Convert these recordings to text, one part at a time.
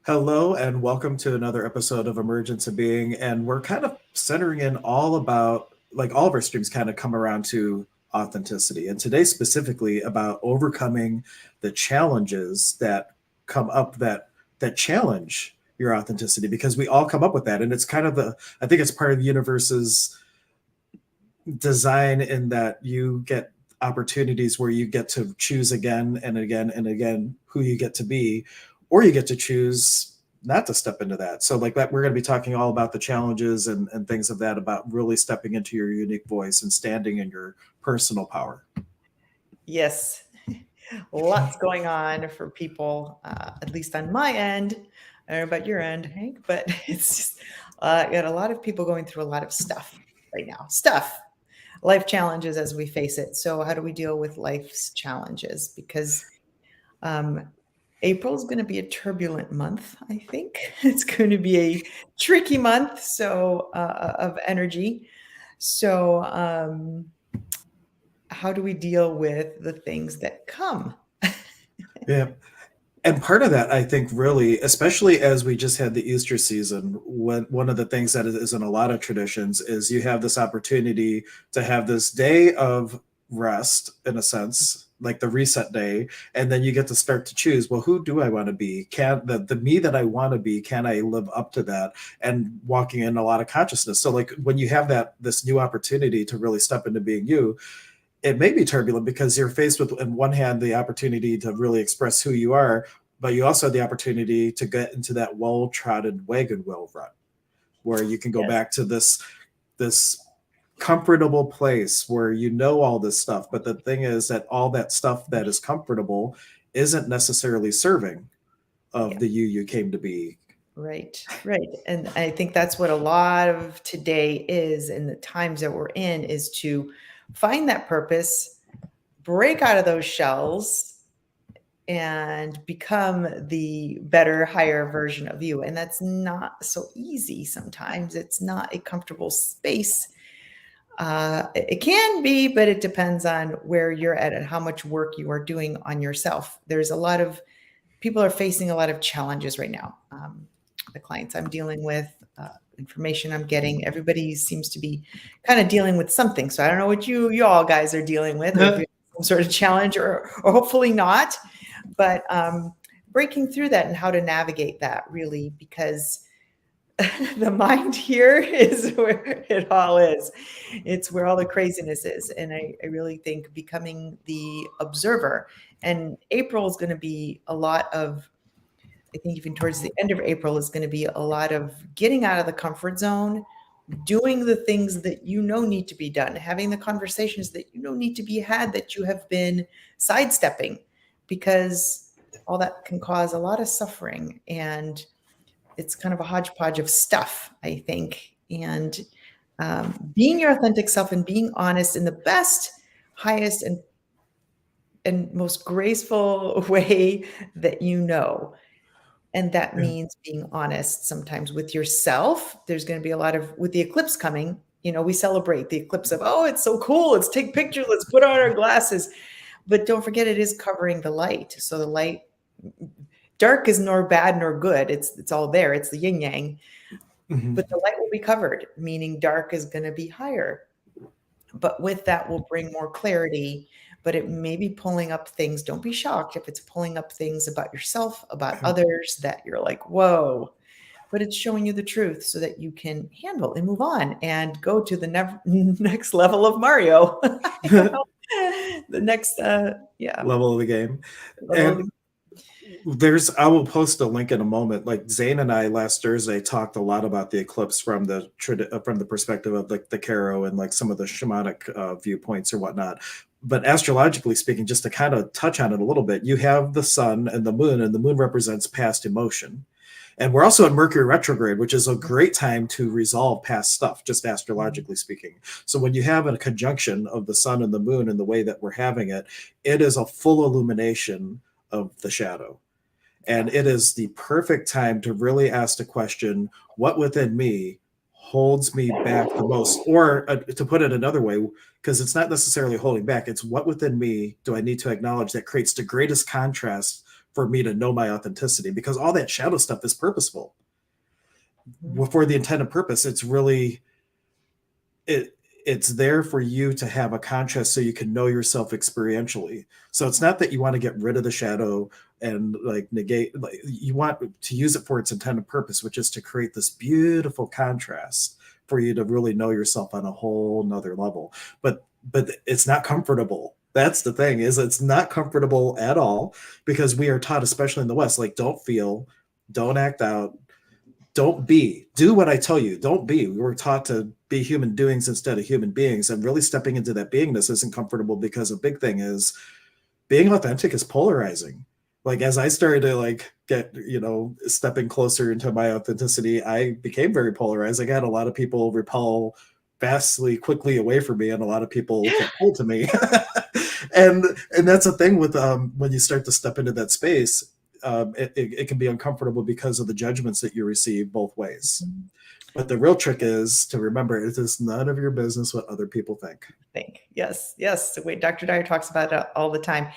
Hello and welcome to another episode of Emergence of Being. And we're kind of centering in all about, like all of our streams kind of come around to authenticity. And today specifically about overcoming the challenges that come up that challenge your authenticity, because we all come up with that. And it's kind of I think it's part of the universe's design in that you get opportunities where you get to choose again and again and again who you get to be, or you get to choose not to step into that. So like that, we're going to be talking all about the challenges and things of that, about really stepping into your unique voice and standing in your personal power. Yes, lots going on for people, at least on my end. I don't know about your end, Hank, but it's just got a lot of people going through a lot of stuff right now. Life challenges as we face it. So, how do we deal with life's challenges? Because um, April is going to be a turbulent month, I think. It's going to be a tricky month, of energy. So, how do we deal with the things that come? Yeah. And part of that, I think, really, especially as we just had the Easter season, one of the things that is in a lot of traditions is you have this opportunity to have this day of rest, in a sense, like the reset day, and then you get to start to choose. Well, who do I want to be? Can the me that I want to be? Can I live up to that? And walking in a lot of consciousness. So, like when you have this new opportunity to really step into being you, it may be turbulent because you're faced with, on one hand, the opportunity to really express who you are, but you also have the opportunity to get into that well-trodden wagon wheel rut where you can go Yes. back to this comfortable place where you know all this stuff. But the thing is that all that stuff that is comfortable isn't necessarily serving of Yeah. the you came to be. Right, right. And I think that's what a lot of today is, and the times that we're in, is to find that purpose, break out of those shells, and become the better, higher version of you. And that's not so easy sometimes. It's not a comfortable space. It can be, but it depends on where you're at and how much work you are doing on yourself. There's a lot of people are facing a lot of challenges right now. The clients I'm dealing with, information I'm getting, everybody seems to be kind of dealing with something. So I don't know what you all guys are dealing with, or if you have some sort of challenge, or hopefully not. But breaking through that and how to navigate that, really, because the mind here is where it all is. It's where all the craziness is. And I really think becoming the observer. And April is going to be a lot of, I think even towards the end of April is going to be a lot of getting out of the comfort zone, doing the things that you know need to be done, having the conversations that you know need to be had, that you have been sidestepping, because all that can cause a lot of suffering. And it's kind of a hodgepodge of stuff, I think. And being your authentic self and being honest in the best, highest, and most graceful way that you know. And that means being honest sometimes with yourself. There's going to be a lot of, with the eclipse coming, we celebrate the eclipse of, oh, it's so cool. Let's take pictures. Let's put on our glasses. But don't forget, it is covering the light. So the light, dark is nor bad nor good. It's all there. It's the yin yang. Mhm. But the light will be covered, meaning dark is going to be higher. But with that will bring more clarity. But it may be pulling up things. Don't be shocked if it's pulling up things about yourself, about others, that you're like, whoa. But it's showing you the truth so that you can handle and move on and go to the next level of Mario. I don't know. The next, yeah, Level of the game. level of the, And I will post a link in a moment. Like Zane and I last Thursday talked a lot about the eclipse from the perspective of like the Caro and like some of the shamanic viewpoints or whatnot. But astrologically speaking, just to kind of touch on it a little bit, you have the sun and the moon represents past emotion. And we're also in Mercury retrograde, which is a great time to resolve past stuff, just astrologically speaking. So when you have a conjunction of the sun and the moon in the way that we're having it, it is a full illumination of the shadow. yeah, And it is the perfect time to really ask the question, what within me holds me back the most? Or to put it another way, because it's not necessarily holding back, it's what within me do I need to acknowledge that creates the greatest contrast for me to know my authenticity, because all that shadow stuff is purposeful. Mhm. For the intended purpose. It's really it's there for you to have a contrast so you can know yourself experientially. So it's not that you want to get rid of the shadow and like negate, like you want to use it for its intended purpose, which is to create this beautiful contrast for you to really know yourself on a whole nother level. But it's not comfortable. That's the thing, is it's not comfortable at all, because we are taught, especially in the West, like, don't feel, don't act out, don't be, do what I tell you, don't be. We were taught to be human doings instead of human beings, and really stepping into that beingness isn't comfortable, because a big thing is being authentic is polarizing. Like, as I started to like get, stepping closer into my authenticity, I became very polarized. I got a lot of people repel vastly quickly away from me, and a lot of people get pulled to me. and and that's the thing with when you start to step into that space, it can be uncomfortable because of the judgments that you receive both ways. But the real trick is to remember, it is none of your business what other people think. Yes, yes. The way Dr. Dyer talks about it all the time.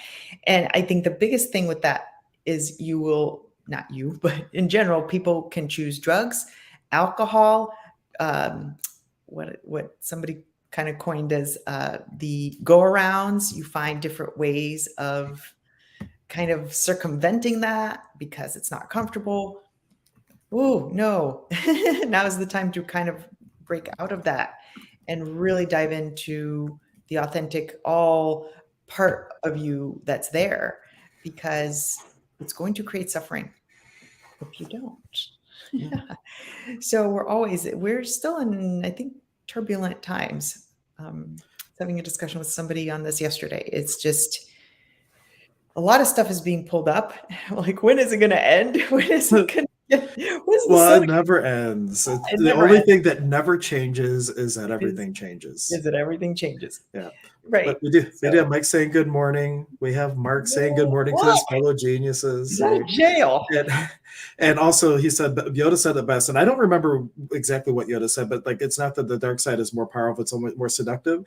And I think the biggest thing with that is you will, not you, but in general, people can choose drugs, alcohol, what somebody kind of coined as the go-arounds. You find different ways of kind of circumventing that because it's not comfortable. Oh, no. Now is the time to kind of break out of that and really dive into the authentic, all part of you that's there, because it's going to create suffering if you don't. Yeah. So we're still in, I think, turbulent times. Having a discussion with somebody on this yesterday. It's just a lot of stuff is being pulled up. Like, when is it going to end? When is it going to when's the Well, sun? it never ends. It The never only ends. thing that never changes is that Is everything changes. that everything changes. Yeah. Right. But we do have So, Mike saying good morning. We have Mark saying good morning to what? his fellow Is geniuses, that a right? jail? And, and also he said, Yoda said it best, and I don't remember exactly what Yoda said, but like, it's not that the dark side is more powerful, it's almost more seductive.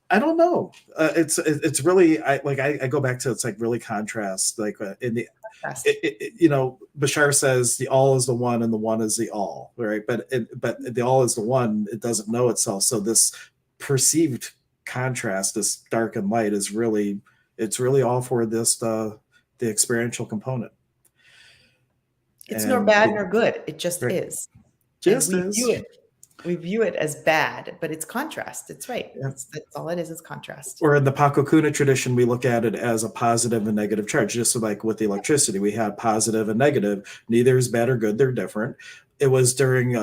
I don't know. It's really, I go back to, it's like really contrast, like in the Fast. Bashar says the all is the one and the one is the all, right? But the all is the one. It doesn't know itself. So this perceived contrast, this dark and light, it's really all for the experiential component. It's nor And bad nor good. It just right, is. And just is. we view it as bad, but it's contrast. It's right. Yeah. That's all it is contrast. Or in the Pakokuna tradition, we look at it as a positive and negative charge, just so like with the electricity, we had positive and negative. Neither is bad or good; they're different. It was during,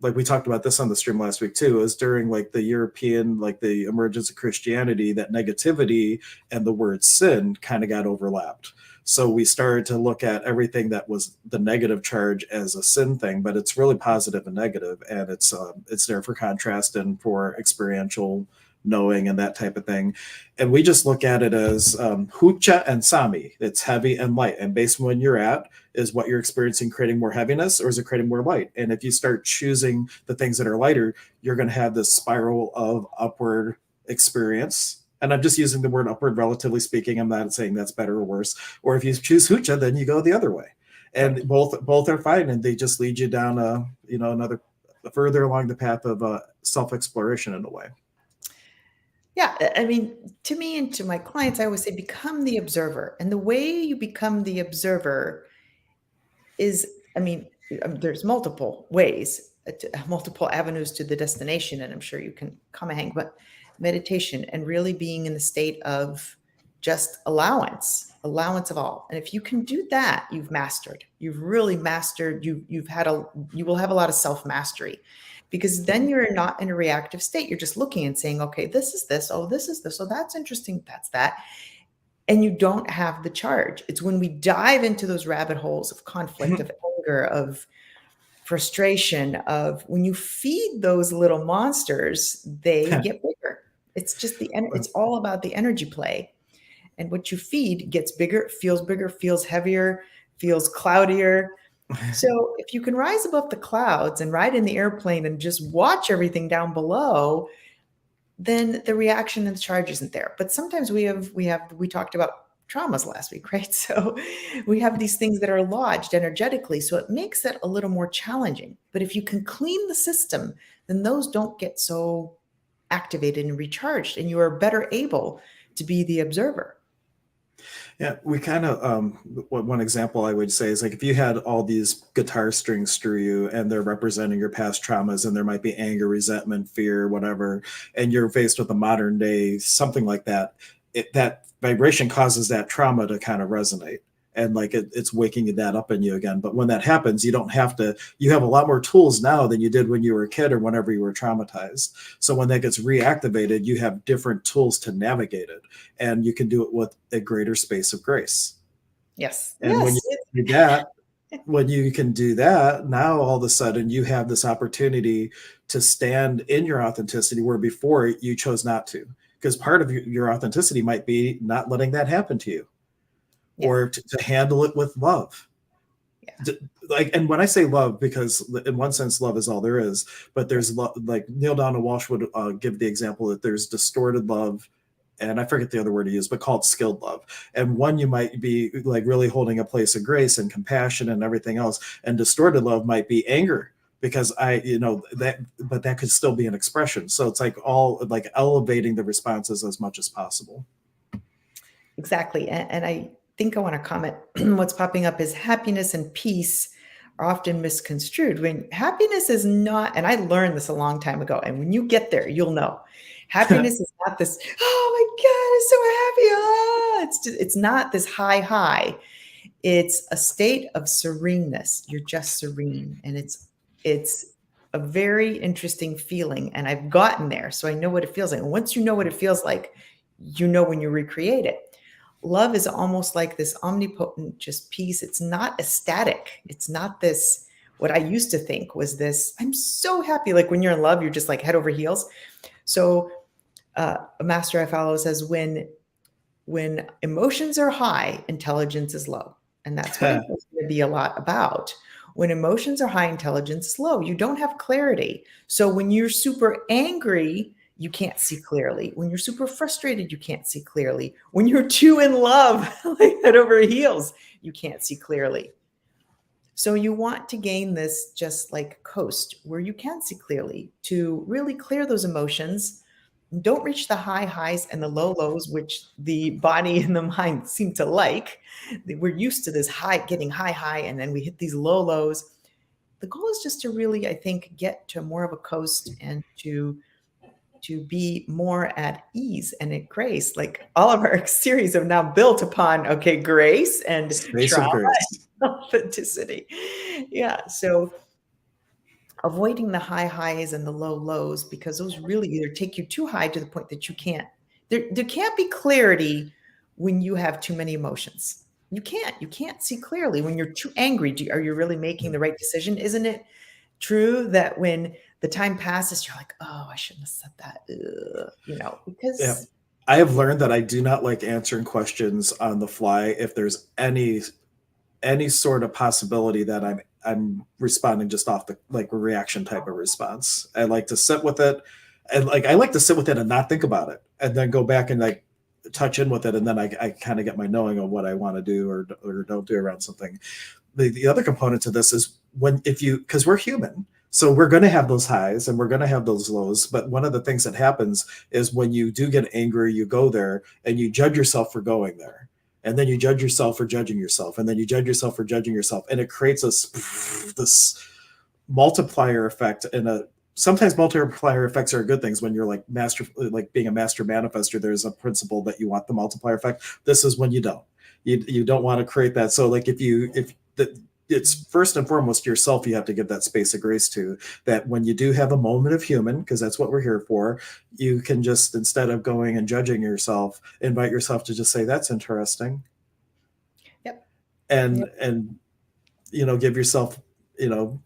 like we talked about this on the stream last week too. It was during like the European, like the emergence of Christianity, that negativity and the word sin kind of got overlapped. So we started to look at everything that was the negative charge as a sin thing, but it's really positive and negative, and it's there for contrast and for experiential knowing and that type of thing. And we just look at it as hucha and sami. It's heavy and light. And based on when you're at, is what you're experiencing creating more heaviness, or is it creating more light? And if you start choosing the things that are lighter, you're going to have this spiral of upward experience. And I'm just using the word upward, relatively speaking. I'm not saying that's better or worse. Or if you choose hucha, then you go the other way. And Right. both are fine, and they just lead you down another further along the path of self-exploration in a way. Yeah. I mean, to me and to my clients, I always say become the observer. And the way you become the observer is, I mean, there's multiple ways, multiple avenues to the destination, and I'm sure you can come and hang, but meditation and really being in the state of just allowance of all. And if you can do that, you've mastered. You've really mastered. You will have a lot of self mastery, because then you're not in a reactive state. You're just looking and saying, okay, this is this. Oh, this is this. Oh, that's interesting. That's that. And you don't have the charge. It's when we dive into those rabbit holes of conflict, of anger, of frustration, of when you feed those little monsters, they get bigger. It's just it's all about the energy play. And what you feed gets bigger, feels heavier, feels cloudier. So if you can rise above the clouds and ride in the airplane and just watch everything down below, then the reaction and the charge isn't there. But sometimes we talked about traumas last week, right? So we have these things that are lodged energetically. So it makes it a little more challenging. But if you can clean the system, then those don't get so activated and recharged, and you are better able to be the observer. Yeah, we kind of one example I would say is like if you had all these guitar strings through you and they're representing your past traumas and there might be anger, resentment, fear, whatever, and you're faced with a modern day something like that, that vibration causes that trauma to kind of resonate. And like it's waking that up in you again. But when that happens, you don't have to, you have a lot more tools now than you did when you were a kid or whenever you were traumatized. So when that gets reactivated, you have different tools to navigate it, and you can do it with a greater space of grace. Yes. And when you Yes. do that, when you can do that, now all of a sudden you have this opportunity to stand in your authenticity where before you chose not to. Because part of your authenticity might be not letting that happen to you, Yeah. or to handle it with love. Yeah. Like, and when I say love, because in one sense love is all there is, but there's like Neil Donald Walsh would give the example that there's distorted love, and I forget the other word he used, but called skilled love. And one, you might be like really holding a place of grace and compassion and everything else, and distorted love might be anger, because that, but that could still be an expression. So it's like all like elevating the responses as much as possible. Exactly. And I think I want to comment what's popping up is happiness and peace are often misconstrued. When happiness is not, and I learned this a long time ago, and when you get there, you'll know. Happiness is not this, oh my God, I'm so happy. Ah, it's not this high, high. It's a state of sereneness. You're just serene. And it's a very interesting feeling. And I've gotten there. So I know what it feels like. And once you know what it feels like, you know when you recreate it. Love is almost like this omnipotent just peace. It's not ecstatic. It's not this, what I used to think was this, I'm so happy. Like when you're in love, you're just like head over heels. So a master I follow says when emotions are high, intelligence is low. And that's what I think it's going to be a lot about. When emotions are high, intelligence is low. You don't have clarity. So when you're super angry, you can't see clearly. When you're super frustrated, you can't see clearly. When you're too in love, like head over heels, you can't see clearly. So you want to gain this just like coast where you can see clearly to really clear those emotions. Don't reach the high highs and the low lows, which the body and the mind seem to like. We're used to this high, getting high, high, and then we hit these low lows. The goal is just to really, I think, get to more of a coast and to be more at ease and at grace. Like all of our series have now built upon, okay, grace and Space of trauma grace. and authenticity. Yeah. So avoiding the high highs and the low lows, because those really either take you too high to the point that you can't, there can't be clarity when you have too many emotions. You can't see clearly when you're too angry. Are you really making the right decision? Isn't it true that when the time passes, you're like, oh, I shouldn't have said that, Yeah. because I have learned that I do not like answering questions on the fly if there's any sort of possibility that I'm responding just off the like a reaction type of response. I like to sit with it, and like I like to sit with it and not think about it, and then go back and like touch in with it, and then I kind of get my knowing of what I want to do or don't do around something. The other component to this is when if you because we're human. So we're going to have those highs and we're going to have those lows. But one of the things that happens is when you do get angry, you go there and you judge yourself for going there, and then you judge yourself for judging yourself, and then you judge yourself for judging yourself, and it creates this multiplier effect. And sometimes multiplier effects are good things when you're like being a master manifester. There's a principle that you want the multiplier effect. This is when you don't. You don't want to create that. So like if the it's first and foremost yourself you have to give that space of grace to, that when you do have a moment of human, because that's what we're here for, you can just, instead of going and judging yourself, invite yourself to just say that's interesting, yep, yep. and give yourself you know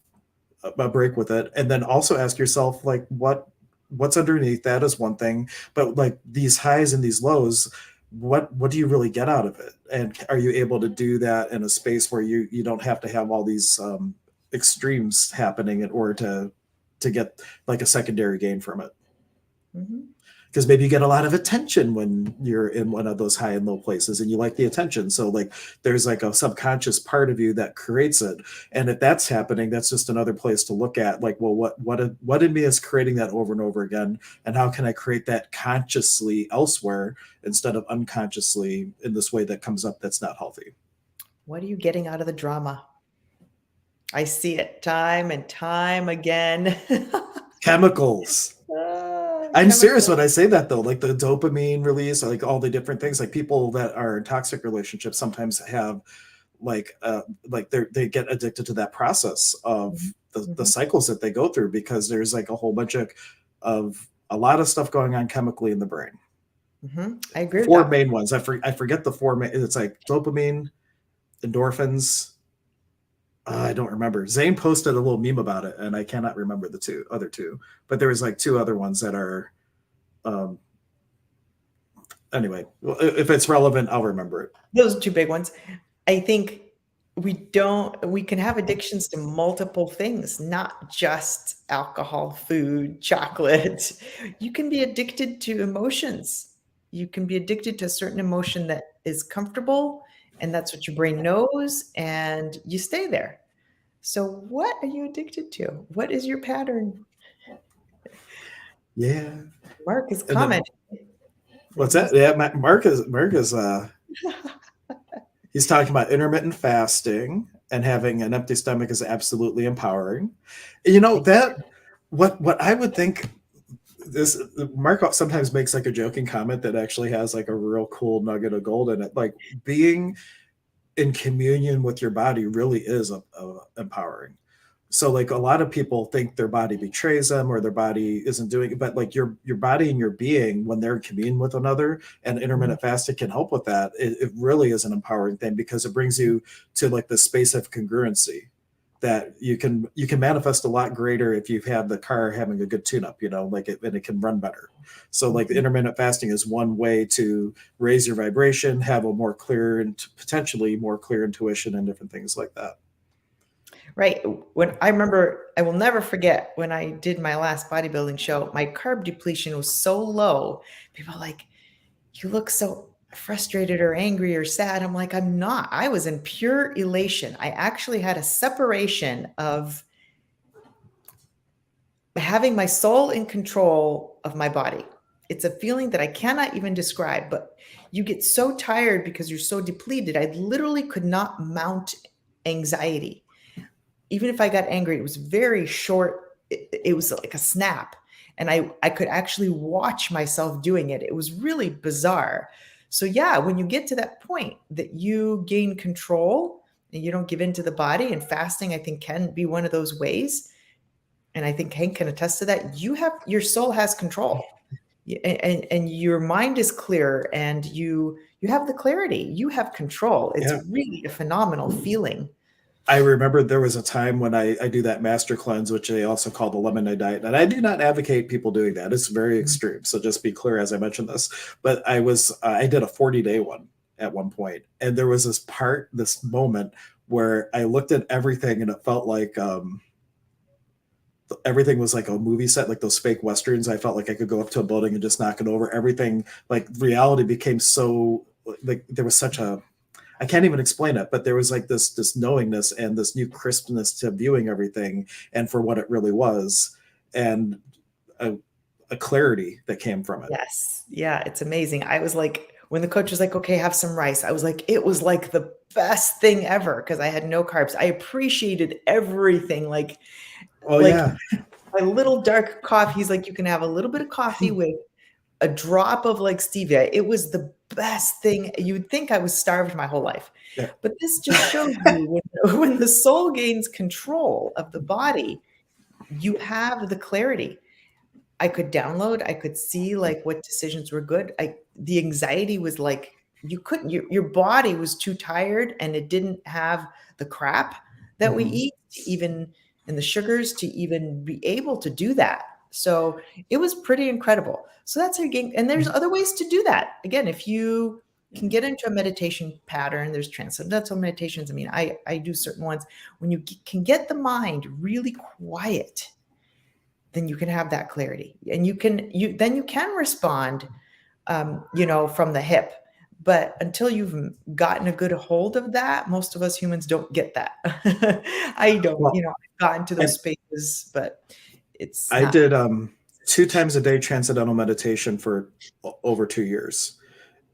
a break with it, and then also ask yourself like what's underneath that is one thing, but like these highs and these lows, what do you really get out of it, and are you able to do that in a space where you don't have to have all these extremes happening in order to get like a secondary gain from it. Mhm. because maybe you get a lot of attention when you're in one of those high and low places and you like the attention. So like there's like a subconscious part of you that creates it. And if that's happening, that's just another place to look at, like, well, what in me is creating that over and over again, and how can I create that consciously elsewhere instead of unconsciously in this way that comes up that's not healthy. What are you getting out of the drama? I see it time and time again. Chemicals. I'm serious when Chemical. I say that though, like the dopamine release, like all the different things, like people that are in toxic relationships sometimes have like they get addicted to that process of Mhm, the mhm, cycles that they go through, because there's like a whole bunch of a lot of stuff going on chemically in the brain. I agree with Four that. main ones. I forget the four main. It's like dopamine, endorphins. I don't remember. Zane posted a little meme about it, and I cannot remember the other two. But there was like two other ones that are. Um, anyway, if it's relevant, I'll remember it. Those are two big ones. I think we can have addictions to multiple things, not just alcohol, food, chocolate. You can be addicted to emotions. You can be addicted to a certain emotion that is comfortable, and that's what your brain knows, and you stay there. So, what are you addicted to? What is your pattern? Yeah, Mark is and then commenting. what's He's that? Yeah, Mark is he's talking about intermittent fasting, and having an empty stomach is absolutely empowering. You know that what I would think, this Mark sometimes makes like a joking comment that actually has like a real cool nugget of gold in it. Like being in communion with your body really is empowering. So like a lot of people think their body betrays them or their body isn't doing it, but like your body and your being, when they're in communion with another, and Mhm, intermittent fasting can help with that. It really is an empowering thing, because it brings you to like the space of congruency that you can manifest a lot greater if you've had the car having a good tune up, like it, and it can run better. So like the mhm. intermittent fasting is one way to raise your vibration, have a more clear and potentially more clear intuition and different things like that. Right. When I remember, I will never forget when I did my last bodybuilding show, my carb depletion was so low. People are like, you look so frustrated or angry or sad. I'm like, I'm not. I was in pure elation. I actually had a separation of having my soul in control of my body. It's a feeling that I cannot even describe, but you get so tired because you're so depleted. I literally could not mount anxiety. Even if I got angry, it was very short. It was like a snap. And I could actually watch myself doing it. It was really bizarre. So, yeah, when you get to that point that you gain control and you don't give in to the body, and fasting, I think, can be one of those ways. And I think Hank can attest to that. Your soul has control, and your mind is clear, and you have the clarity. You have control. It's Yeah. really a phenomenal feeling. I remember there was a time when I do that master cleanse, which they also call the lemonade diet. And I do not advocate people doing that. It's very extreme. So just be clear as I mentioned this. But I did a 40-day one at one point. And there was this moment where I looked at everything and it felt like everything was like a movie set, like those fake westerns. I felt like I could go up to a building and just knock it over. Everything, like reality became so, like there was such a, I can't even explain it, but there was like this knowingness and this new crispness to viewing everything and for what it really was, and a, a clarity that came from it. Yes. Yeah, it's amazing. I was like, when the coach was like, okay, have some rice, I was like, it was like the best thing ever because I had no carbs. I appreciated everything. Oh Like yeah, my little dark coffee. He's like, you can have a little bit of coffee with a drop of like stevia. It was the best thing. You'd think I was starved my whole life. yeah, But this just shows you when the soul gains control of the body, you have the clarity. I could download, I could see like what decisions were good. The anxiety was like you couldn't your body was too tired and it didn't have the crap that we mhm. eat to even and the sugars to even be able to do that. So it was pretty incredible. So that's a game. And there's other ways to do that. Again, if you can get into a meditation pattern, there's transcendental meditations. I mean, I do certain ones when you can get the mind really quiet then you can have that clarity, and you can respond, from the hip. But until you've gotten a good hold of that, most of us humans don't get that. I don't, Well, I've gotten to I, those spaces, but it's I not did 2 times a day transcendental meditation for over 2 years.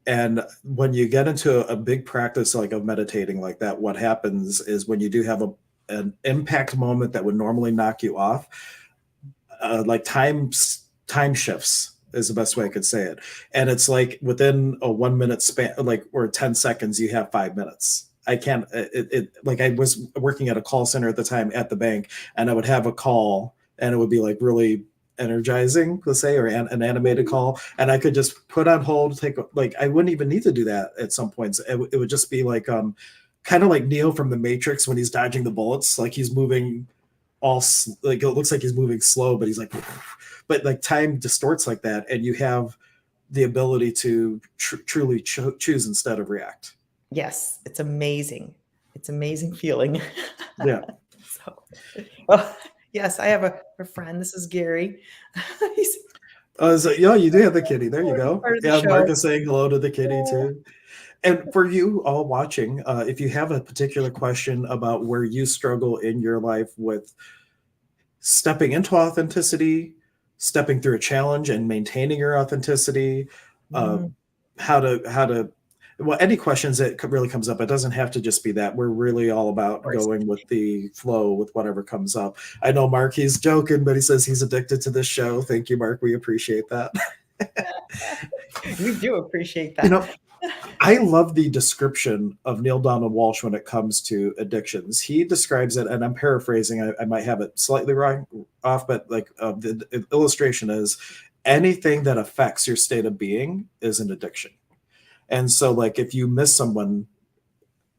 And when you get into a big practice like of meditating like that, what happens is when you do have an impact moment that would normally knock you off, like time shifts is the best way I could say it. And it's like within a 1 minute span, like, or 10 seconds, you have 5 minutes. I can't, like, I was working at a call center at the time at the bank, and I would have a call and it would be like really energizing, let's say, or an animated call. And I could just put on hold, like, I wouldn't even need to do that at some points. It would just be like, kind of like Neo from the Matrix when he's dodging the bullets, like he's moving like, it looks like he's moving slow, but he's like, but like time distorts like that, and you have the ability to truly choose instead of react. Yes, it's amazing. It's amazing feeling. Yeah. So, well, yes, I have a friend. This is Gary. He's So, yeah, you do have the kitty. There you already go. part of the Yeah, Mark show. is saying hello to the kitty Yeah. too. And for you all watching, if you have a particular question about where you struggle in your life with stepping into authenticity, stepping through a challenge and maintaining your authenticity, uh, Mhm. how to well, any questions that really comes up, it doesn't have to just be that. We're really all Of about course. going with the flow with whatever comes up. I know Mark, he's joking, but he says he's addicted to this show. Thank you, Mark. We appreciate that. We do appreciate You that. know, I love the description of Neil Donald Walsh when it comes to addictions. He describes it, and I'm paraphrasing. I might have it slightly wrong off, but like, the illustration is anything that affects your state of being is an addiction. And so, like, if you miss someone,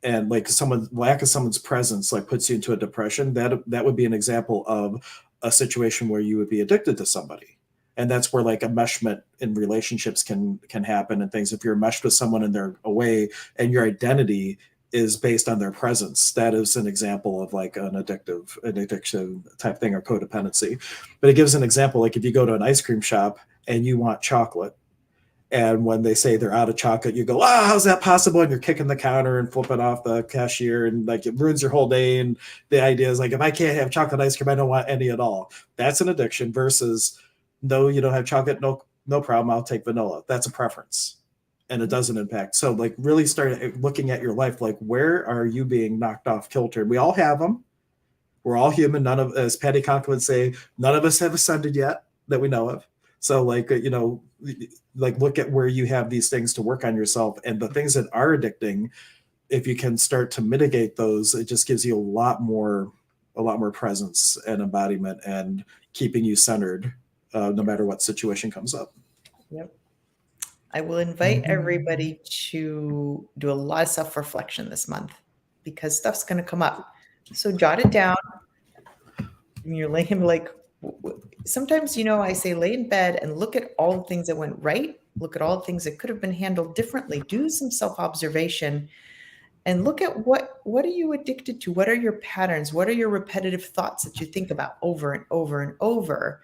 and like someone lack of someone's presence like puts you into a depression, that would be an example of a situation where you would be addicted to somebody. And that's where like enmeshment in relationships can happen and things. If you're meshed with someone and they're away and your identity is based on their presence, that is an example of like an addiction type thing, or codependency. But it gives an example, like if you go to an ice cream shop and you want chocolate, and when they say they're out of chocolate, you go, "Ah, how's that possible?" And you're kicking the counter and flipping off the cashier, and like it ruins your whole day. And the idea is like, if I can't have chocolate ice cream, I don't want any at all. That's an addiction. Versus, no, you don't have chocolate, no problem. I'll take vanilla. That's a preference, and it doesn't impact. So like, really start looking at your life. Like, where are you being knocked off kilter? We all have them. We're all human. None of, as Patty Conk would say, none of us have ascended yet that we know of. So like, like, look at where you have these things to work on yourself, and the things that are addicting, if you can start to mitigate those, it just gives you a lot more presence and embodiment, and keeping you centered, no matter what situation comes up. Yep. I will invite everybody to do a lot of self-reflection this month, because stuff's going to come up. So jot it down. When you're laying, like, sometimes, I say lay in bed and look at all the things that went right. Look at all the things that could have been handled differently. Do some self-observation and look at what are you addicted to? What are your patterns? What are your repetitive thoughts that you think about over and over and over?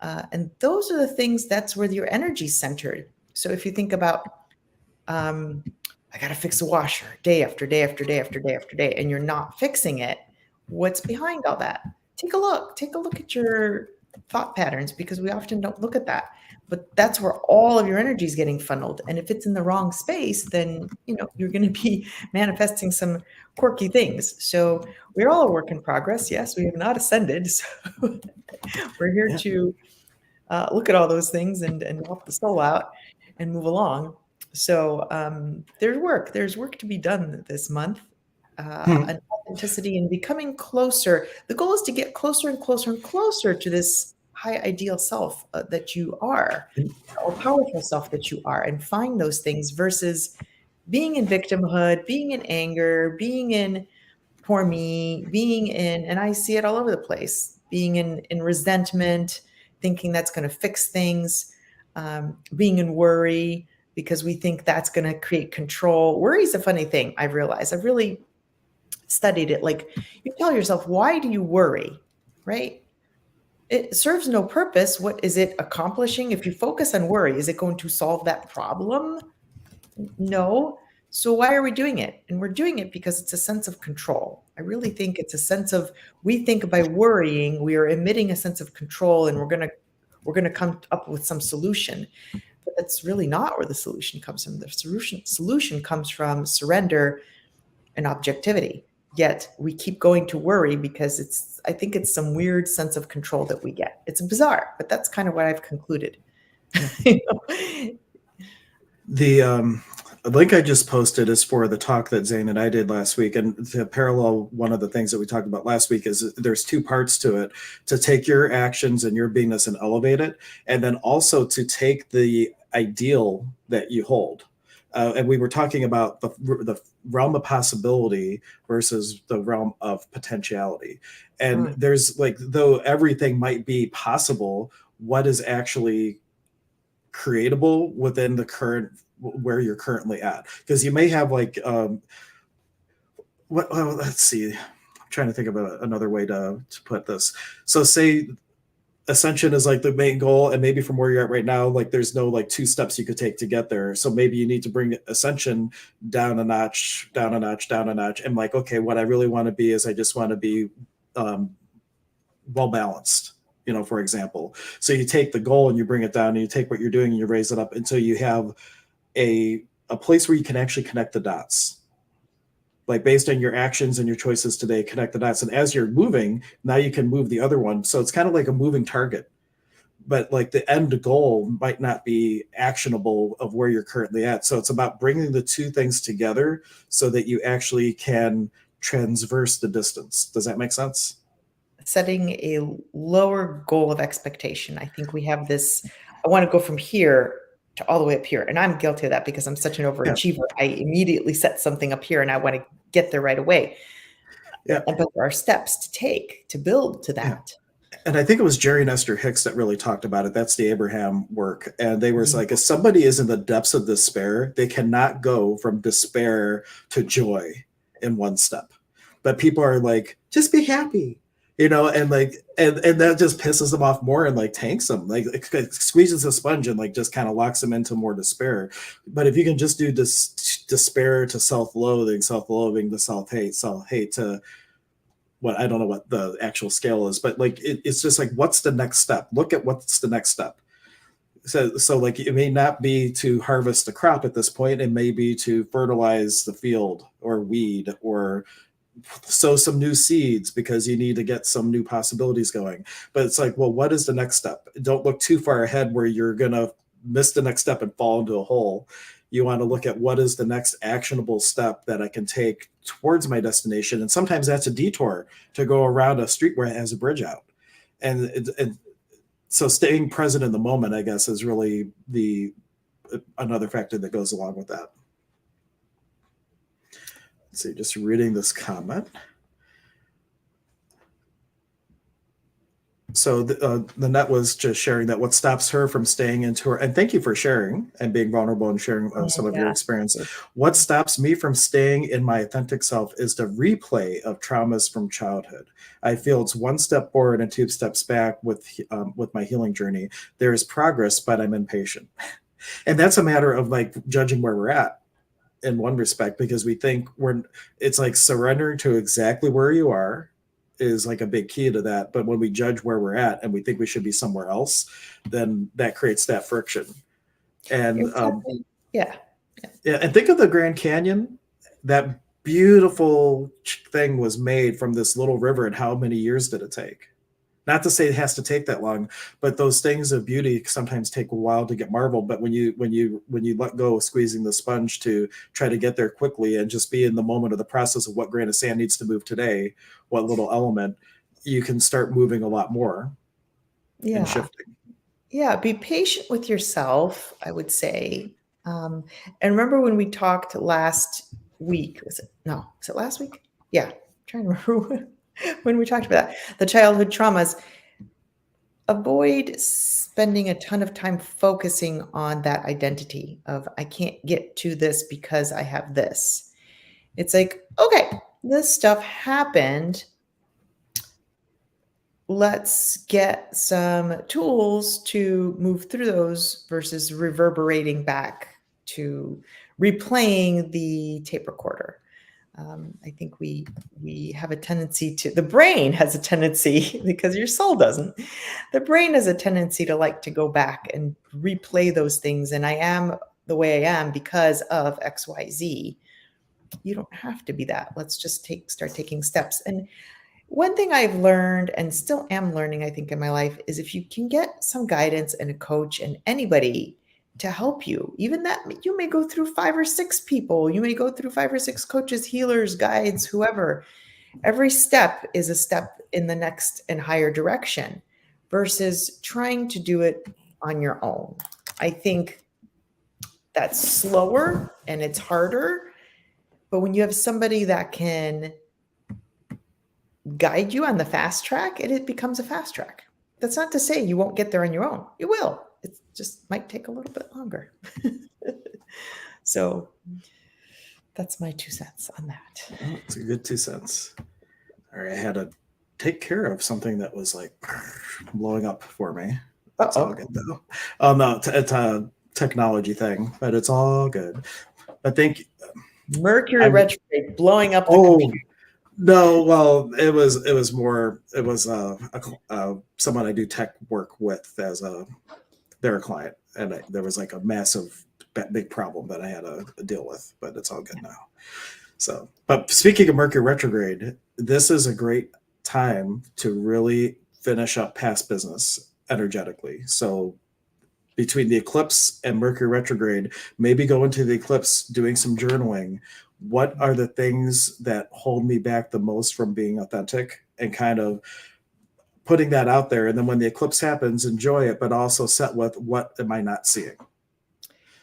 And those are the things, that's where your energy's centered. So if you think about, I got to fix the washer day after day after day after day after day, and you're not fixing it, what's behind all that? Take a look at your thought patterns, because we often don't look at that. But that's where all of your energy is getting funneled. And if it's in the wrong space, then you're going to be manifesting some quirky things. So we're all a work in progress. Yes, we have not ascended. So we're here Yeah. to look at all those things and help the soul out and move along. So there's work to be done this month. Hmm. And authenticity and becoming closer. The goal is to get closer and closer and closer to this high ideal self that you are, or powerful self that you are, and find those things versus being in victimhood, being in anger, being in poor me, being in, and I see it all over the place, being in resentment, thinking that's going to fix things, being in worry because we think that's going to create control. Worry is a funny thing. I've realized. I've really studied it. Like, you tell yourself, why do you worry? Right? It serves no purpose. What is it accomplishing? If you focus on worry, is it going to solve that problem? No. So why are we doing it? And we're doing it because it's a sense of control. I really think it's a sense of, we think by worrying, we are emitting a sense of control, and we're going to come up with some solution. But that's really not where the solution comes from. The solution comes from surrender and objectivity. Yet we keep going to worry because I think it's some weird sense of control that we get. It's bizarre, but that's kind of what I've concluded. You know? The link I just posted is for the talk that Zane and I did last week. And to parallel one of the things that we talked about last week is there's two parts to it: to take your actions and your beingness and elevate it, and then also to take the ideal that you hold. And we were talking about the realm of possibility versus the realm of potentiality. And there's like, though everything might be possible, what is actually creatable within the current where you're currently at? Because you may have like let's see, I'm trying to think of another way to put this. So say ascension is like the main goal, and maybe from where you're at right now, like there's no like two steps you could take to get there. So maybe you need to bring ascension down a notch, down a notch, down a notch, and like, okay, what I really want to be is I just want to be well balanced, for example. So you take the goal and you bring it down, and you take what you're doing and you raise it up until you have a place where you can actually connect the dots, like based on your actions and your choices today, connect the dots. And as you're moving, now you can move the other one. So it's kind of like a moving target, but like the end goal might not be actionable of where you're currently at. So it's about bringing the two things together so that you actually can transverse the distance. Does that make sense? Setting a lower goal of expectation. I think we have this, I want to go from here to all the way up here. And I'm guilty of that because I'm such an overachiever. I immediately set something up here and I want to get there right away. Yeah. But there are steps to take to build to that. Yeah. And I think it was Jerry and Esther Hicks that really talked about it. That's the Abraham work. And they were like, if somebody is in the depths of despair, they cannot go from despair to joy in one step. But people are like, just be happy, and like, and that just pisses them off more and like tanks them, like it squeezes a sponge and like just kind of locks them into more despair. But if you can just do this despair to self-loathing to self-hate to what, I don't know what the actual scale is, but like it's just like, what's the next step? Look at what's the next step. So like, it may not be to harvest the crop at this point. It may be to fertilize the field or weed or sow some new seeds because you need to get some new possibilities going. But it's like, well, what is the next step? Don't look too far ahead where you're going to miss the next step and fall into a hole. You want to look at what is the next actionable step that I can take towards my destination. And sometimes that's a detour to go around a street where it has a bridge out. And so staying present in the moment, I guess, is really another factor that goes along with that. Let's see, just reading this comment. So the net was just sharing that what stops her from staying into her, and thank you for sharing and being vulnerable and sharing some of your experiences. What stops me from staying in my authentic self is the replay of traumas from childhood. I feel it's one step forward and two steps back with my healing journey. There is progress, but I'm impatient. And that's a matter of like judging where we're at in one respect, because we think it's like surrendering to exactly where you are is like a big key to that. But when we judge where we're at and we think we should be somewhere else, then that creates that friction. And exactly. Yeah. And think of the Grand Canyon. That beautiful thing was made from this little river, and how many years did it take? Not to say it has to take that long, but those things of beauty sometimes take a while to get marveled. But when you let go of squeezing the sponge to try to get there quickly and just be in the moment of the process of what grain of sand needs to move today, what little element, you can start moving a lot more and shifting. Yeah, be patient with yourself, I would say. And remember when we talked last week, was it last week? Yeah, I'm trying to remember when we talked about that, the childhood traumas. Avoid spending a ton of time focusing on that identity of, I can't get to this because I have this. It's like, okay, this stuff happened. let's get some tools to move through those versus reverberating back to replaying the tape recorder. I think we have a tendency to, the brain has a tendency, because your soul doesn't, the brain has a tendency to like to go back and replay those things. And I am the way I am because of XYZ. You don't have to be that. Let's just start taking steps. And one thing I've learned and still am learning, I think, in my life is if you can get some guidance and a coach and anybody to help you, even that you may go through 5 or 6 people, you may go through 5 or 6 coaches, healers, guides, whoever. Every step is a step in the next and higher direction versus trying to do it on your own. I think that's slower and it's harder. But when you have somebody that can guide you on the fast track, it becomes a fast track. That's not to say you won't get there on your own. You will. It just might take a little bit longer. So that's my 2 cents on that. Oh, it's a good 2 cents. All right, I had to take care of something that was like blowing up for me. It's all good though. Oh no, it's a technology thing, but it's all good. I think Mercury retrograde blowing up the computer. No, well, it was more. It was someone I do tech work with as they're a client, and there was like a massive big problem that I had to deal with, but it's all good now. So, but speaking of Mercury retrograde, this is a great time to really finish up past business energetically. So between the eclipse and Mercury retrograde, maybe go into the eclipse doing some journaling. What are the things that hold me back the most from being authentic, and kind of putting that out there? And then when the eclipse happens, enjoy it, but also set with what am I not seeing?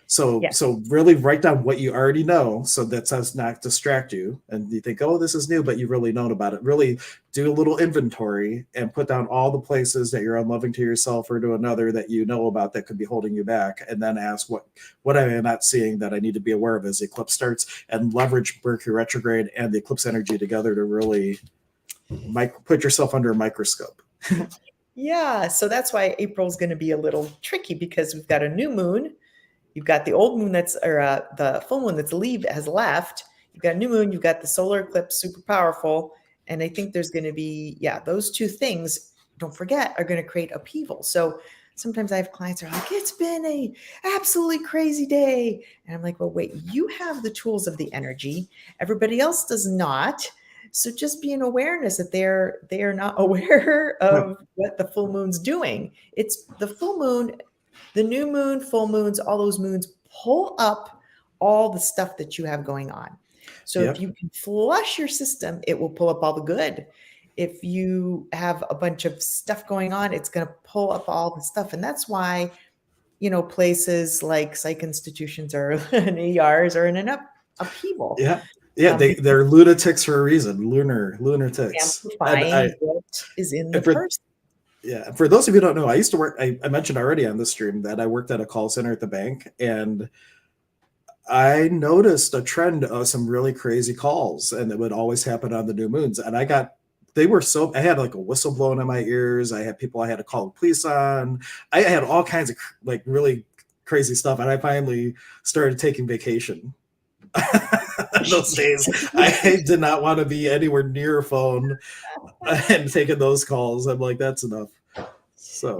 So, so really write down what you already know, so that does not distract you. And you think, oh, this is new, but you've really known about it. Really do a little inventory and put down all the places that you're unloving to yourself or to another that you know about that could be holding you back. And then ask what am I not seeing that I need to be aware of as the eclipse starts, and leverage Mercury retrograde and the eclipse energy together to really put yourself under a microscope. Yeah. So that's why April's going to be a little tricky, because we've got a new moon. You've got the old moon the full moon has left. You've got a new moon. You've got the solar eclipse, super powerful. And I think there's going to be, those two things, don't forget, are going to create upheaval. So sometimes I have clients who are like, it's been a absolutely crazy day. And I'm like, well, wait, you have the tools of the energy. Everybody else does not. So just be an awareness that they are not aware of what the full moon's doing. It's the full moon. The new moon, full moons, all those moons pull up all the stuff that you have going on. So if you can flush your system, it will pull up all the good. If you have a bunch of stuff going on, it's going to pull up all the stuff. And that's why, places like psych institutions or and ERs are in an upheaval. Yeah, they're lunatics for a reason. Lunatics. Amplifying what is in the person. Yeah. For those of you who don't know, I used to work, I mentioned already on this stream that I worked at a call center at the bank, and I noticed a trend of some really crazy calls, and it would always happen on the new moons. And I had like a whistle blowing in my ears. I had people I had to call the police on. I had all kinds of like really crazy stuff. And I finally started taking vacation. Those days I did not want to be anywhere near a phone and taking those calls. I'm like, that's enough. So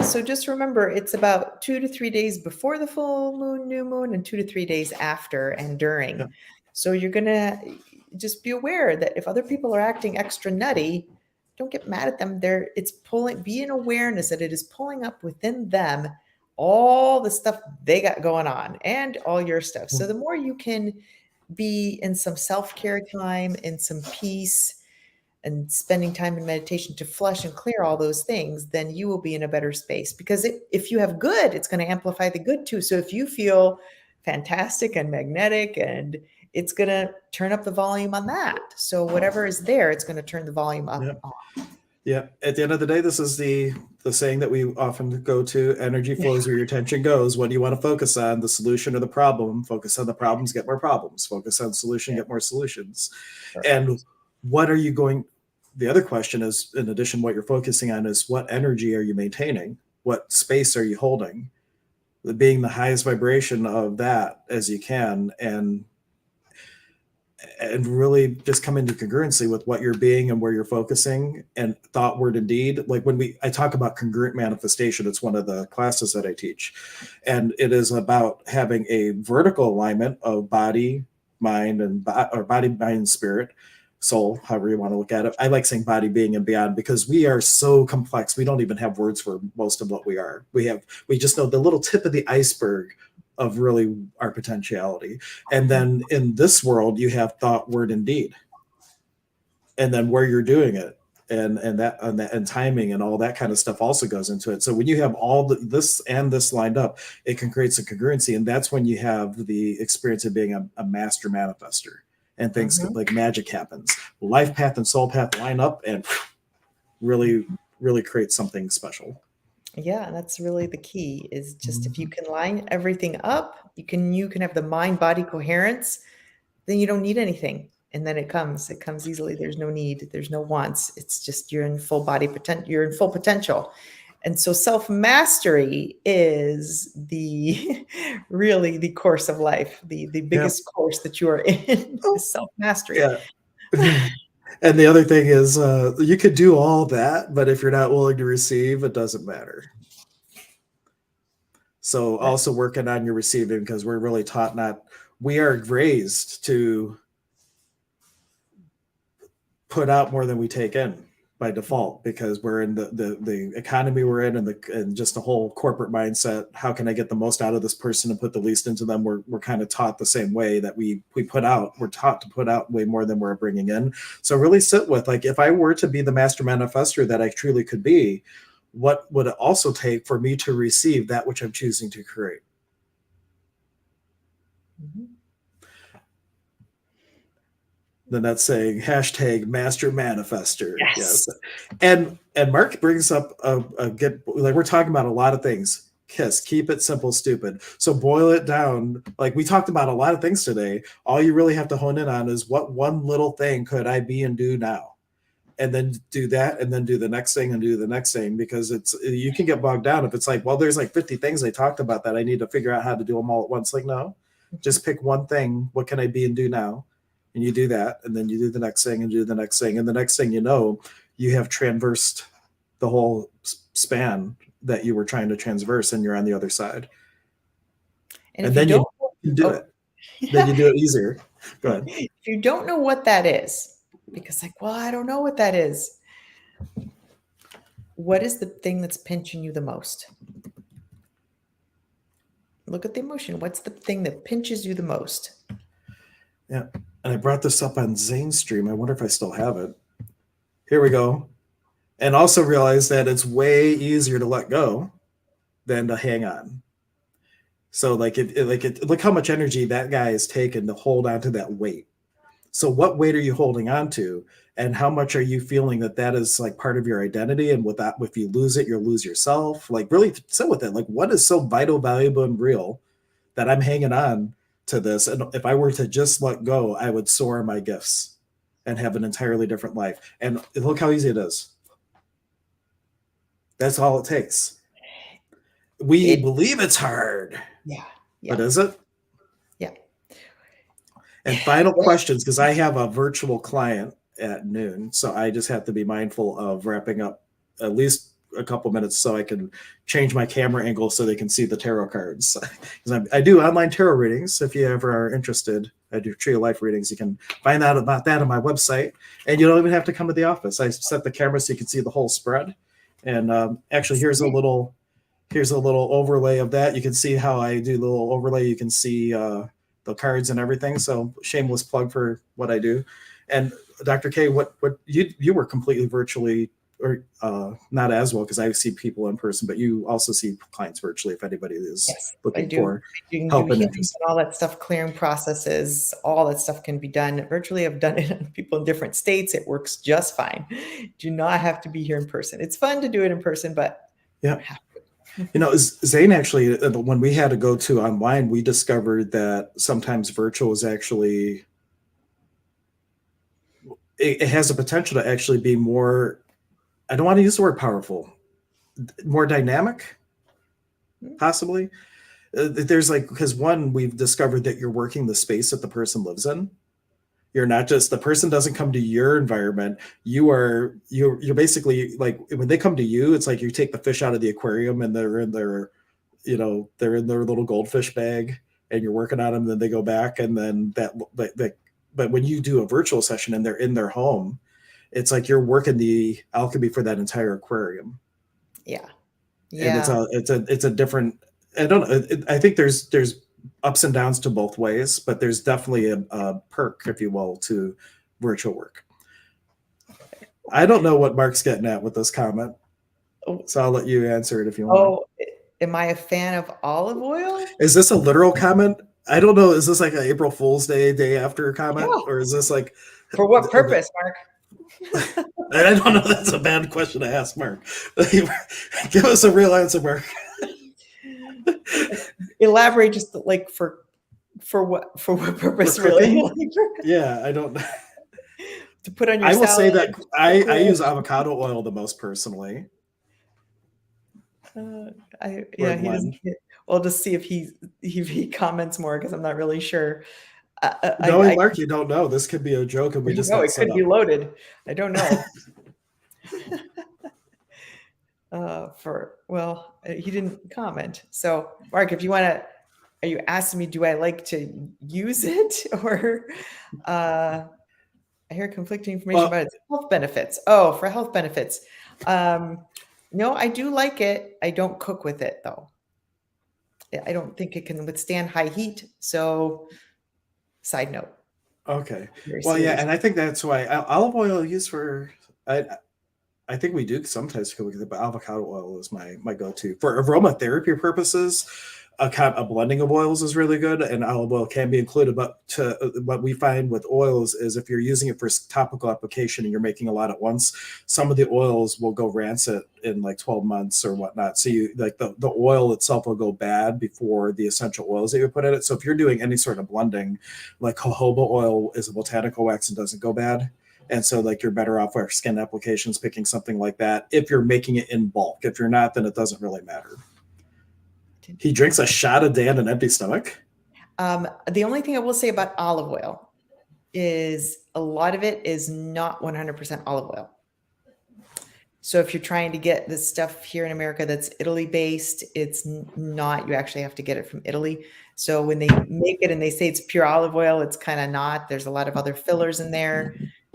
so just remember, it's about 2 to 3 days before the full moon, new moon, and 2 to 3 days after and during. So you're gonna just be aware that if other people are acting extra nutty, don't get mad at them. Be an awareness that it is pulling up within them all the stuff they got going on and all your stuff. So the more you can be in some self-care time, in some peace, and spending time in meditation to flush and clear all those things, then you will be in a better space. Because if you have good, it's going to amplify the good too. So if you feel fantastic and magnetic, and it's going to turn up the volume on that. So whatever is there, it's going to turn the volume up. Yeah. At the end of the day, this is the saying that we often go to: energy flows where your attention goes. What do you want to focus on? The solution or the problem? Focus on the problems, get more problems. Focus on solution, get more solutions. And what are you going? the other question is, in addition, what you're focusing on is what energy are you maintaining? What space are you holding? Being the highest vibration of that as you can, and really just come into congruency with what you're being and where you're focusing, and thought, word, and deed. Like when I talk about congruent manifestation, it's one of the classes that I teach, and it is about having a vertical alignment of body, mind, or body, mind, spirit, soul, however you want to look at it. I like saying body, being, and beyond, because we are so complex. We don't even have words for most of what we are. We just know the little tip of the iceberg of really our potentiality. And then in this world, you have thought, word, and deed, and then where you're doing it, and timing and all that kind of stuff also goes into it. So when you have all this and this lined up, it can create some congruency, and that's when you have the experience of being a master manifester, and things like magic happens. Life path and soul path line up and really, really create something special. Yeah, that's really the key, is just if you can line everything up, you can have the mind body coherence, then you don't need anything. And then it comes easily. There's no need, there's no wants. It's just you're in full body potential, you're in full potential. And so self-mastery is the really the course of life. The biggest course that you are in is self-mastery. Yeah. And the other thing is, you could do all that, but if you're not willing to receive, it doesn't matter. So also working on your receiving, because we're really taught we are raised to put out more than we take in by default, because we're in the economy we're in, and just the whole corporate mindset. How can I get the most out of this person and put the least into them? We're kind of taught the same way that we put out. We're taught to put out way more than we're bringing in. So really sit with, like, if I were to be the master manifester that I truly could be, what would it also take for me to receive that which I'm choosing to create? Then that's saying hashtag master manifester. Yes. And Mark brings up a good, like, we're talking about a lot of things. KISS, keep it simple, stupid. So boil it down. Like, we talked about a lot of things today. All you really have to hone in on is, what one little thing could I be and do now? And then do that, and then do the next thing, and do the next thing, because you can get bogged down if it's like, well, there's like 50 things they talked about that I need to figure out how to do them all at once. Like, no, just pick one thing. What can I be and do now? And you do that, and then you do the next thing, and do the next thing, and the next thing you know, you have traversed the whole span that you were trying to transverse, and you're on the other side. And then you do it. Then you do it easier. Go ahead. If you don't know what that is, because like, well, I don't know what that is. What is the thing that's pinching you the most? Look at the emotion. What's the thing that pinches you the most? Yeah. And I brought this up on Zane's stream. I wonder if I still have it. Here we go. And also realize that it's way easier to let go than to hang on. So look how much energy that guy has taken to hold on to that weight. So what weight are you holding on to, and how much are you feeling that is like part of your identity? And with that, if you lose it, you'll lose yourself. Like, really sit with it. Like, what is so vital, valuable, and real that I'm hanging on to this? And if I were to just let go, I would soar in my gifts and have an entirely different life. And look how easy it is. That's all it takes. We believe it's hard. Yeah. But is it? Yeah. And final questions, because I have a virtual client at noon, so I just have to be mindful of wrapping up at least a couple minutes so I can change my camera angle so they can see the tarot cards. Because I do online tarot readings. If you ever are interested, I do Tree of Life readings. You can find out about that on my website, and you don't even have to come to the office. I set the camera so you can see the whole spread. And actually, here's a little overlay of that. You can see how I do the little overlay. You can see the cards and everything. So shameless plug for what I do. And Dr. K, what you were completely virtually, or not as well, because I see people in person, but you also see clients virtually if anybody is looking for help and interest. And all that stuff, clearing processes, all that stuff can be done virtually. I've done it on people in different states. It works just fine. Do not have to be here in person. It's fun to do it in person, but yeah. You know, Zane, actually, when we had to go to online, we discovered that sometimes virtual is actually it has the potential to actually be more, I don't want to use the word powerful, more dynamic, possibly. There's like, because one, we've discovered that you're working the space that the person lives in. You're not just, the person doesn't come to your environment. You're basically like, when they come to you, it's like you take the fish out of the aquarium and they're in their, they're in their little goldfish bag, and you're working on them, then they go back, and then but when you do a virtual session and they're in their home, it's like you're working the alchemy for that entire aquarium. Yeah. And Yeah. it's a different, I don't know, I think there's ups and downs to both ways, but there's definitely a perk, if you will, to virtual work. I don't know what Mark's getting at with this comment, so I'll let you answer it if you want. Oh, am I a fan of olive oil? Is this a literal comment? I don't know. Is this like an April Fool's day after comment, Yeah. or is this like For what purpose, Mark? I don't know. That's a bad question to ask, Mark. Give us a real answer, Mark. Elaborate, just like for what purpose, really? Yeah, I don't. To put on your I will salad. say that I use avocado oil the most personally. We'll just see if he comments more, because I'm not really sure. Knowing Mark, you don't know. This could be a joke, and we just got it set could up. be loaded. I don't know. He didn't comment. So, Mark, if you want to, are you asking me, do I like to use it, or I hear conflicting information about its health benefits. Oh, for health benefits. No, I do like it. I don't cook with it, though. I don't think it can withstand high heat. So, side note. Okay. Well, yeah, and I think that's why olive oil used for, I think we do sometimes cook with it, but avocado oil is my go-to for aromatherapy purposes. A blending of oils is really good, and olive oil can be included. But what we find with oils is if you're using it for topical application and you're making a lot at once, some of the oils will go rancid in like 12 months or whatnot. So you like the oil itself will go bad before the essential oils that you put in it. So if you're doing any sort of blending, like jojoba oil is a botanical wax and doesn't go bad. And so like you're better off for skin applications picking something like that if you're making it in bulk. If you're not, then it doesn't really matter. He drinks a shot a day on an empty stomach. The only thing I will say about olive oil is a lot of it is not 100% olive oil. So if you're trying to get this stuff here in America that's Italy based, it's not. You actually have to get it from Italy. So when they make it and they say it's pure olive oil, it's kind of not. There's a lot of other fillers in there.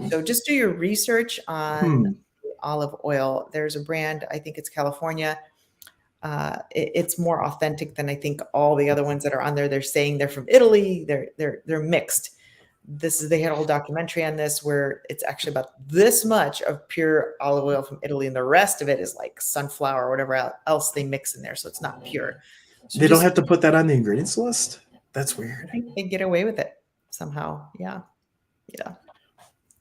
So just do your research on olive oil. There's a brand, I think it's California. It's more authentic than I think all the other ones that are on there. They're saying they're from Italy. They're mixed. They had a whole documentary on this where it's actually about this much of pure olive oil from Italy, and the rest of it is like sunflower or whatever else they mix in there. So it's not pure. So they don't have to put that on the ingredients list. That's weird. I think they get away with it somehow. Yeah.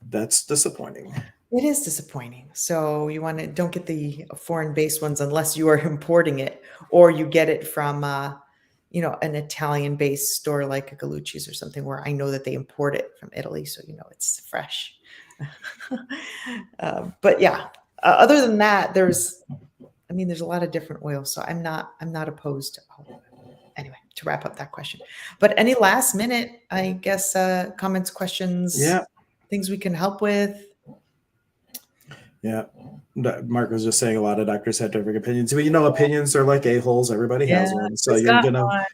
That's disappointing. It is disappointing. So don't get the foreign-based ones unless you are importing it, or you get it from, an Italian-based store like a Gallucci's or something, where I know that they import it from Italy, so it's fresh. But yeah, other than that, there's a lot of different oils, so I'm not opposed to all of it. Anyway, to wrap up that question. But any last minute, I guess, comments, questions, things we can help with. Yeah. Mark was just saying a lot of doctors have different opinions. But opinions are like a-holes. Everybody has one. So you're going to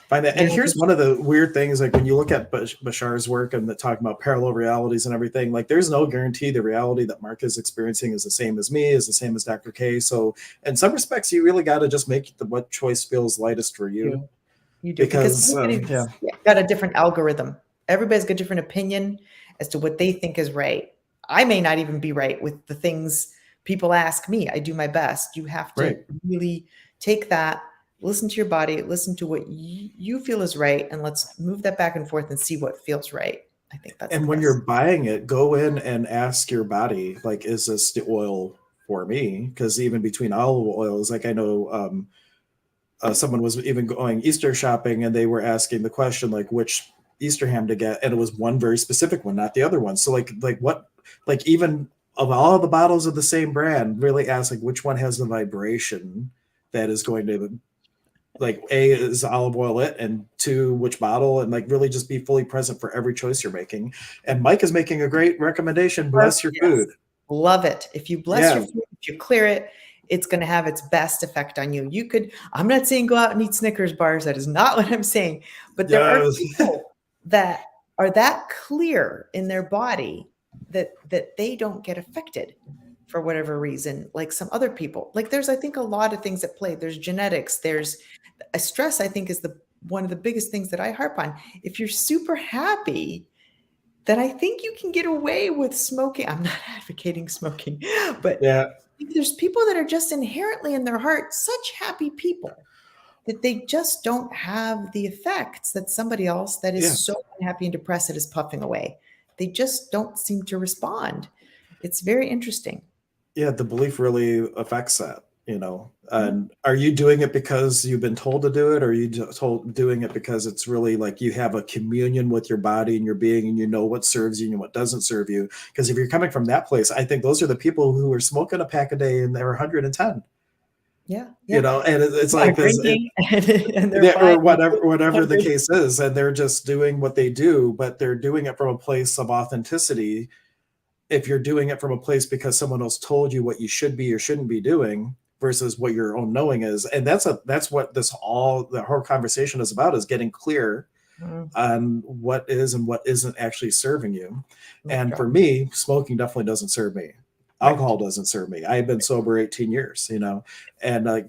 find that. And here's one of the weird things, like when you look at Bashar's work and talking about parallel realities and everything, like there's no guarantee the reality that Mark is experiencing is the same as me, is the same as Dr. K. So in some respects, you really got to just make what choice feels lightest for you. You do. Because got a different algorithm. Everybody's got a different opinion as to what they think is right. I may not even be right with the things people ask me. I do my best. You have to really take that, listen to your body, listen to what you feel is right, and let's move that back and forth and see what feels right. I think that's. And when you're buying it, go in and ask your body, like, is this the oil for me? Because even between olive oils, like I know someone was even going Easter shopping and they were asking the question, like, which Easter ham to get, and it was one very specific one, not the other one. So like what like even of all the bottles of the same brand, really ask like which one has the vibration that is going to, like, A, is olive oil it, and two, which bottle, and like really just be fully present for every choice you're making. And Mike is making a great recommendation: bless your Yes. food. Love it. If you bless Yeah, your food, if you clear it, it's going to have its best effect on you. You could, I'm not saying go out and eat Snickers bars. That is not what I'm saying. But there are yes, people that are that clear in their body that they don't get affected for whatever reason, like some other people. Like there's, I think, a lot of things at play. There's genetics. There's a stress, I think, is the one of the biggest things that I harp on. If you're super happy, then I think you can get away with smoking. I'm not advocating smoking, but yeah, there's people that are just inherently in their heart such happy people that they just don't have the effects that somebody else that yeah. is so unhappy and depressed that is puffing away. They just don't seem to respond. It's very interesting. Yeah, the belief really affects that, you know. Yeah. And are you doing it because you've been told to do it, or are you doing it because it's really like you have a communion with your body and your being, and you know what serves you and what doesn't serve you? Because if you're coming from that place, I think those are the people who are smoking a pack a day and they're 110, Yeah. you Yeah. know. And it's Are like this, drinking and they're yeah, fine. or whatever the 100. case is, and they're just doing what they do, but they're doing it from a place of authenticity. If you're doing it from a place because someone else told you what you should be or shouldn't be doing versus what your own knowing is, and that's what the whole conversation is about, is getting clear Mm, on what is and what isn't actually serving you. my And for God. me, smoking definitely doesn't serve me. Right. Alcohol doesn't serve me. I've been sober 18 years, you know. And like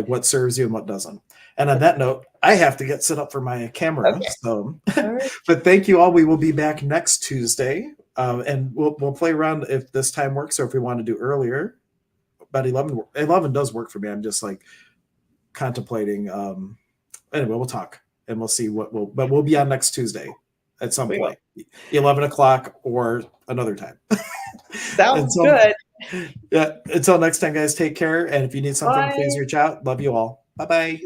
what serves you and what doesn't. And on That's that note, I have to get set up for my camera. okay. So, All right. but thank you all. We will be back next Tuesday, and we'll play around if this time works or if we want to do earlier. But 11 does work for me. I'm just like contemplating. Anyway, we'll talk and we'll see but we'll be on next Tuesday at some We will. point, 11 o'clock or another time. Sounds Until good. yeah, until next time, guys. Take care, and if you need something, please Bye. reach out. Love you all. Bye bye.